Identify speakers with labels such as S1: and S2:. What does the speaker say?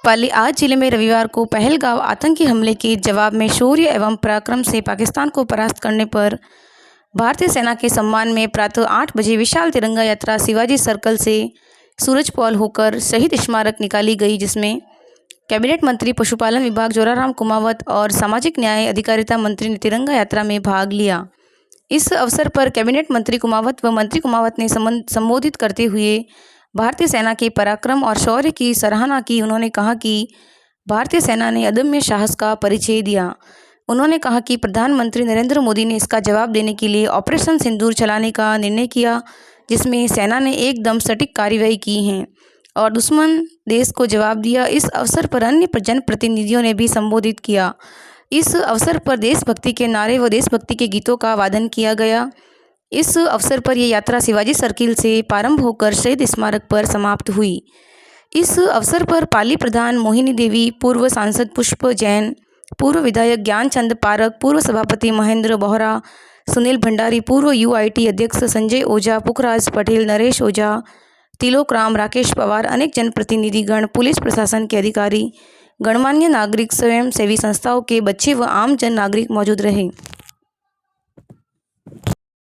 S1: पाली आज जिले में रविवार को पहलगाम आतंकी हमले के जवाब में शौर्य एवं पराक्रम से पाकिस्तान को परास्त करने पर भारतीय सेना के सम्मान में प्रातः 8 बजे विशाल तिरंगा यात्रा शिवाजी सर्कल से सूरजपोल होकर शहीद स्मारक निकाली गई, जिसमें कैबिनेट मंत्री पशुपालन विभाग जोराराम कुमावत और सामाजिक न्याय अधिकारिता मंत्री ने तिरंगा यात्रा में भाग लिया। इस अवसर पर कैबिनेट मंत्री कुमावत व मंत्री कुमावत ने संबोधित करते हुए भारतीय सेना के पराक्रम और शौर्य की सराहना की। उन्होंने कहा कि भारतीय सेना ने अदम्य साहस का परिचय दिया। उन्होंने कहा कि प्रधानमंत्री नरेंद्र मोदी ने इसका जवाब देने के लिए ऑपरेशन सिंदूर चलाने का निर्णय किया, जिसमें सेना ने एकदम सटीक कार्रवाई की है और दुश्मन देश को जवाब दिया। इस अवसर पर अन्य जनप्रतिनिधियों ने भी संबोधित किया। इस अवसर पर देशभक्ति के नारे व देशभक्ति के गीतों का वादन किया गया। इस अवसर पर यह यात्रा शिवाजी सर्किल से प्रारंभ होकर शहीद स्मारक पर समाप्त हुई। इस अवसर पर पाली प्रधान मोहिनी देवी, पूर्व सांसद पुष्प जैन, पूर्व विधायक ज्ञानचंद पारक, पूर्व सभापति महेंद्र बोहरा, सुनील भंडारी, पूर्व यूआईटी अध्यक्ष संजय ओझा, पुखराज पटेल, नरेश ओझा, तिलोक राम, राकेश पवार, अनेक जनप्रतिनिधिगण, पुलिस प्रशासन के अधिकारी, गणमान्य नागरिक, स्वयं सेवी संस्थाओं के बच्चे व आम जन नागरिक मौजूद रहे।